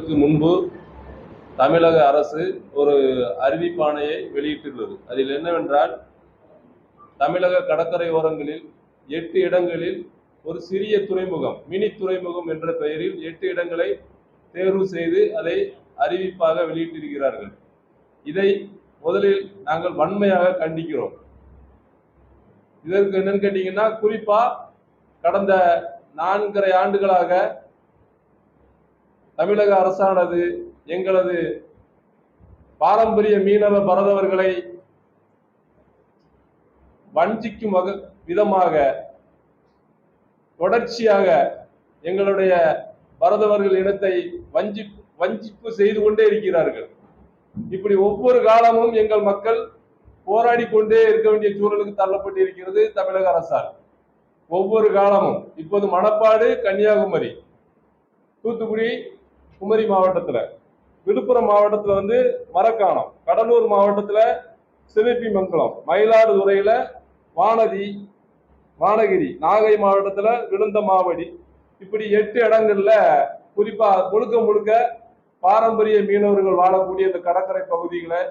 நாட்களுக்கு முன்பு தமிழக அரசு ஒரு அறிவிப்பாணையை வெளியிட்டுள்ளது. அதில் என்னவென்றால், தமிழக கடற்கரை ஓரங்களில் 8 இடங்களில் ஒரு சிறிய துறைமுகம், மினி துறைமுகம் என்ற பெயரில் 8 இடங்களை தேர்வு செய்து அதை அறிவிப்பாக வெளியிட்டிருக்கிறார்கள். இதை முதலில் நாங்கள் வன்மையாக கண்டிக்கிறோம். இதற்கு என்னன்னு கேட்டீங்கன்னா, குறிப்பா கடந்த 4.5 ஆண்டுகளாக தமிழக அரசானது எங்களது பாரம்பரிய மீனவ பரதவர்களை வஞ்சிக்கும் விதமாக தொடர்ச்சியாக எங்களுடைய பரதவர்கள் இனத்தை வஞ்சிப்பு செய்து கொண்டே இருக்கிறார்கள். இப்படி ஒவ்வொரு காலமும் எங்கள் மக்கள் போராடி கொண்டே இருக்க வேண்டிய சூழலுக்கு தள்ளப்பட்டு இருக்கிறது தமிழக அரசால். ஒவ்வொரு காலமும் இப்போது மணப்பாடு, கன்னியாகுமரி, தூத்துக்குடி, குமரி மாவட்டத்துல, விழுப்புரம் மாவட்டத்துல மரக்காணம், கடலூர் மாவட்டத்துல சிவப்பி மங்கலம், மயிலாடுதுறையில வானகிரி, நாகை மாவட்டத்துல விழுந்த மாவடி, இப்படி 8 இடங்கள்ல குறிப்பா முழுக்க பாரம்பரிய மீனவர்கள் வாழக்கூடிய இந்த கடற்கரை பகுதிகளை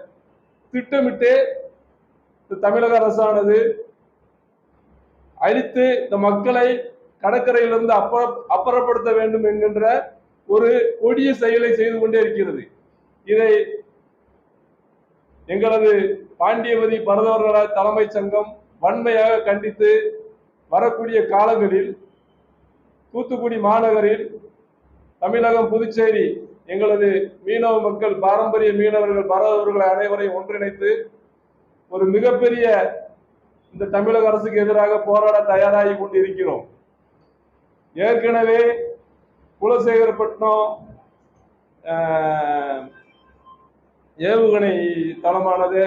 திட்டமிட்டு தமிழக அரசானது அழித்து இந்த மக்களை கடற்கரையிலிருந்து அப்புறப்படுத்த வேண்டும் என்கின்ற ஒரு கொடிய செயலை செய்து கொண்டே இருக்கிறது. இதை எங்களது பாண்டியவதி பரதவர்கள தலைமை சங்கம் வன்மையாக கண்டித்து வரக்கூடிய காலங்களில் தூத்துக்குடி மாநகரில் தமிழகம், புதுச்சேரி எங்களது மீனவ மக்கள், பாரம்பரிய மீனவர்கள், பரதவர்களை அனைவரையும் ஒன்றிணைத்து ஒரு மிகப்பெரிய இந்த தமிழக அரசுக்கு எதிராக போராட தயாராகி கொண்டிருக்கிறோம். ஏற்கனவே குலசேகரப்பட்டினம் ஏவுகணை தளமானது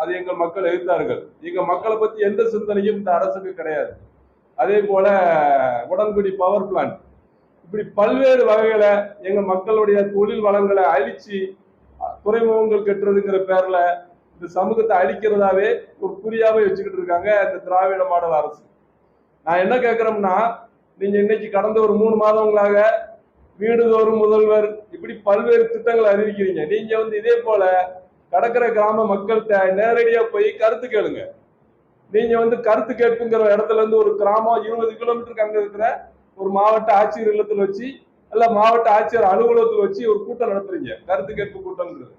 அது எங்கள் மக்கள் எதிர்த்தார்கள். எங்க மக்களை பத்தி எந்த சிந்தனையும் இந்த அரசுக்கு கிடையாது. அதே போல உடன்குடி பவர் பிளான்ட், இப்படி பல்வேறு வகையில எங்க மக்களுடைய தொழில் வளங்களை அழிச்சு துறைமுகங்கள் கட்டுறதுங்கிற பேர்ல இந்த சமூகத்தை அழிக்கிறதாவே ஒரு குறியாவே வச்சுக்கிட்டு இருக்காங்க இந்த திராவிட மாடல் அரசு. நான் என்ன கேட்கிறோம்னா, நீங்க இன்னைக்கு கடந்த ஒரு 3 மாதங்களாக வீடுதோறும் முதல்வர் இப்படி பல்வேறு திட்டங்களை அறிவிக்கிறீங்க. நீங்க இதே போல கடற்கரை கிராம மக்கள்கிட்ட நேரடியா போய் கருத்து கேளுங்க. நீங்க கருத்து கேட்புங்கிற இடத்துல இருந்து ஒரு கிராமம் 20 கிலோமீட்டருக்கு அங்க இருக்கிற ஒரு மாவட்ட ஆட்சியர் இல்லத்தில் வச்சு அல்ல மாவட்ட ஆட்சியர் அலுவலகத்தில் வச்சு ஒரு கூட்டம் நடத்துறீங்க, கருத்து கேட்பு கூட்டம்ன்றது.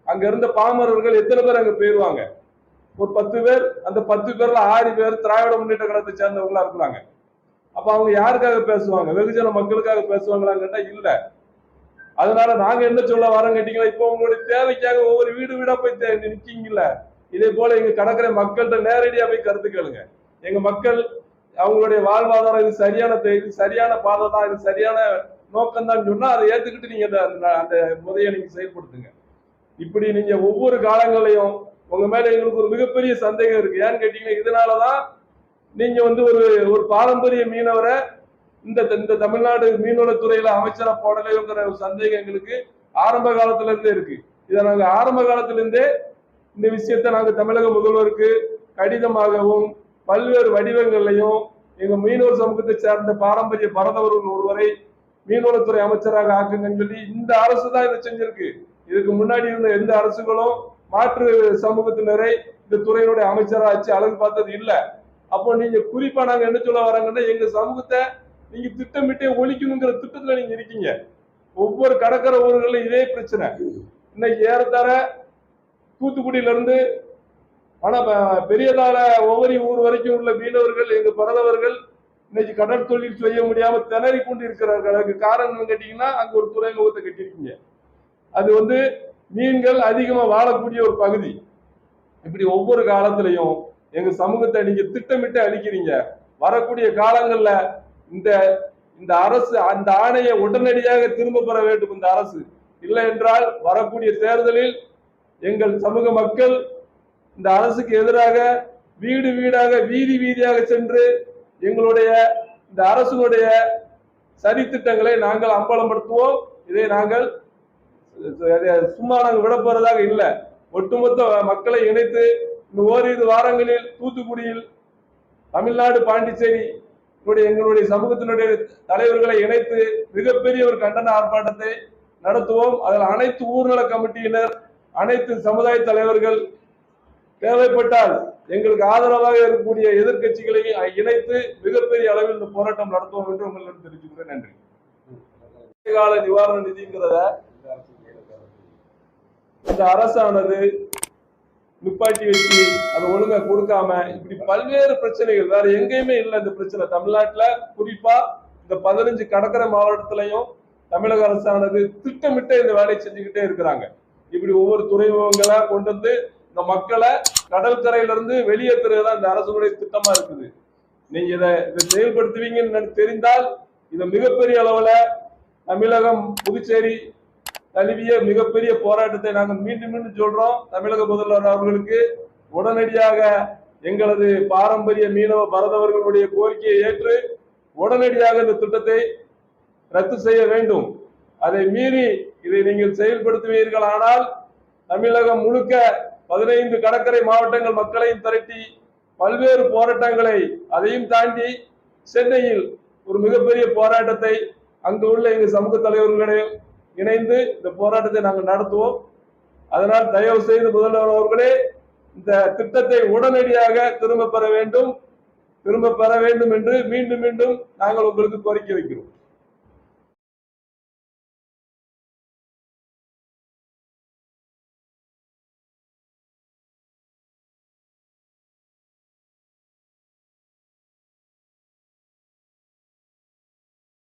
அங்க இருந்த பாமரர்கள் எத்தனை பேர் அங்க போயிருவாங்க? ஒரு 10 பேர். அந்த 10 பேர்ல 6 பேர் திராவிட முன்னேற்ற கழகத்தை சேர்ந்தவங்களா இருக்கிறாங்க. அப்ப அவங்க யாருக்காக பேசுவாங்க? வெகுஜன மக்களுக்காக பேசுவாங்களான்னு கேட்டா இல்ல. அதனால நாங்க என்ன சொல்ல வரோம் கேட்டீங்களா, இப்போ உங்களுடைய தேவைக்காக ஒவ்வொரு வீடு வீடா போய் நிக்கீங்கல்ல, இதே போல எங்க கடற்கரை மக்கள்கிட்ட நேரடியா போய் கருத்து கேளுங்க. எங்க மக்கள் அவங்களுடைய வாழ்வாதாரம் இது சரியான பாதை தான், இது சரியான நோக்கம் தான் சொன்னா அதை ஏத்துக்கிட்டு நீங்க அந்த முறையை நீங்க செயல்படுத்துங்க. இப்படி நீங்க ஒவ்வொரு காலங்களையும் உங்க மேல எங்களுக்கு ஒரு மிகப்பெரிய சந்தேகம் இருக்கு. ஏன்னு கேட்டீங்கன்னா, இதனாலதான் நீங்க ஒரு பாரம்பரிய மீனவரை இந்த தமிழ்நாடு மீன்வளத்துறையில அமைச்சரா போடலைங்கிற ஒரு சந்தேகம் எங்களுக்கு ஆரம்ப காலத்துல இருந்தே இருக்கு. இதை நாங்க ஆரம்ப காலத்துல இருந்தே இந்த விஷயத்தை நாங்க தமிழக முதல்வருக்கு கடிதமாகவும் பல்வேறு வடிவங்கள்லையும் எங்க மீனவர் சமூகத்தை சேர்ந்த பாரம்பரிய பரதவர்கள் ஒருவரை மீன்வளத்துறை அமைச்சராக ஆக்குங்கன்னு சொல்லி இந்த அரசு தான் இதை செஞ்சிருக்கு. இதுக்கு முன்னாடி இருந்த எந்த அரசுகளும் மாற்று சமூகத்தினரை இந்த துறையினுடைய அமைச்சரா ஆச்சு அழகு பார்த்தது இல்லை. அப்போ நீங்க குறிப்பா நாங்க என்ன சொல்ல வராங்கன்னா, எங்க சமூகத்தை நீங்க திட்டமிட்டே ஒழிக்கணுங்கிற திட்டத்துல நீங்க இருக்கீங்க. ஒவ்வொரு கடற்கரை ஊர்கள்ல இதே பிரச்சனை. இன்னைக்கு ஏறத்தாழ தூத்துக்குடியில இருந்து பெரியதால ஒவ்வொரு ஊர் வரைக்கும் உள்ள மீனவர்கள், எங்க பரதவர்கள் இன்னைக்கு கடல் தொழில் செய்ய முடியாம திணறி கொண்டு இருக்கிறார்கள். அதுக்கு காரணம் கேட்டீங்கன்னா, அங்க ஒரு துறைமுகத்தை கட்டியிருக்கீங்க. அது மீன்கள் அதிகமா வாழக்கூடிய ஒரு பகுதி. இப்படி ஒவ்வொரு காலத்திலையும் எங்க சமூகத்தை நீங்க திட்டமிட்டு அழிக்கிறீங்க. வரக்கூடிய காலங்கள்ல இந்த அரசு அந்த ஆணையை உடனடியாக திரும்ப பெற வேண்டும் இந்த அரசு. இல்லை என்றால் வரக்கூடிய தேர்தலில் எங்கள் சமூக மக்கள் இந்த அரசுக்கு எதிராக வீடு வீடாக வீதி வீதியாக சென்று எங்களுடைய இந்த அரசுடைய சரி திட்டங்களை நாங்கள் அம்பலப்படுத்துவோம். இதை நாங்கள் சும்மா நாங்கள் விட போறதாக இல்லை. ஒட்டுமொத்த மக்களை இணைத்து இந்த ஓரிரு வாரங்களில் தூத்துக்குடியில் தமிழ்நாடு, பாண்டிச்சேரி எங்களுடைய சமூகத்தினுடைய தலைவர்களை இணைத்து மிகப்பெரிய ஒரு கண்டன ஆர்ப்பாட்டத்தை நடத்துவோம். அதில் அனைத்து ஊர்நல கமிட்டியினர், அனைத்து சமுதாய தலைவர்கள், தேவைப்பட்டால் எங்களுக்கு ஆதரவாக இருக்கக்கூடிய எதிர்கட்சிகளையும் இணைத்து மிகப்பெரிய அளவில் இந்த போராட்டம் நடத்துவோம் என்று உங்களிடம் தெரிவிச்சுக்கிறேன். நன்றி. கால நிவாரண நிதிங்கிறத இந்த அரசானது நிப்பாட்டி வச்சு அதை ஒழுங்கா கொடுக்காம இப்படி பல்வேறு பிரச்சனைகள் வேற எங்கேயுமே இல்லை. இந்த பிரச்சனை தமிழ்நாட்டுல குறிப்பா இந்த 15 கடற்கரை மாவட்டத்திலையும் தமிழக அரசானது திட்டமிட்டு இந்த வேலையை செஞ்சுக்கிட்டே இருக்கிறாங்க. இப்படி ஒவ்வொரு துறைமுகங்களா கொண்டு வந்து இந்த மக்களை கடற்கரையிலிருந்து வெளியேற்றுறதுதான் இந்த அரசுடைய திட்டமா இருக்குது. நீங்க இதை செயல்படுத்துவீங்கன்னு தெரிந்தால் இதை மிகப்பெரிய அளவுல தமிழகம், புதுச்சேரி தழுவிய மிகப்பெரிய போராட்டத்தை நாங்கள் மீண்டும் மீண்டும் சொல்றோம். தமிழக முதல்வர் அவர்களுக்கு உடனடியாக எங்களது பாரம்பரிய மீனவ பரதவர்களுடைய கோரிக்கையை ஏற்று உடனடியாக இந்த திட்டத்தை ரத்து செய்ய வேண்டும். அதை மீறி இதை நீங்கள் செயல்படுத்துவீர்களானால் தமிழகம் முழுக்க 15 கடற்கரை மாவட்டங்கள் மக்களையும் திரட்டி பல்வேறு போராட்டங்களை, அதையும் தாண்டி சென்னையில் ஒரு மிகப்பெரிய போராட்டத்தை அங்கு உள்ள எங்க சமூக தலைவர்களிடையே இணைந்து இந்த போராட்டத்தை நாங்கள் நடத்துவோம். அதனால் தயவு செய்து முதல்வர் அவர்களே இந்த திட்டத்தை உடனடியாக திரும்ப பெற வேண்டும் என்று மீண்டும் மீண்டும் நாங்கள் உங்களுக்கு கோரிக்கை வைக்கிறோம்.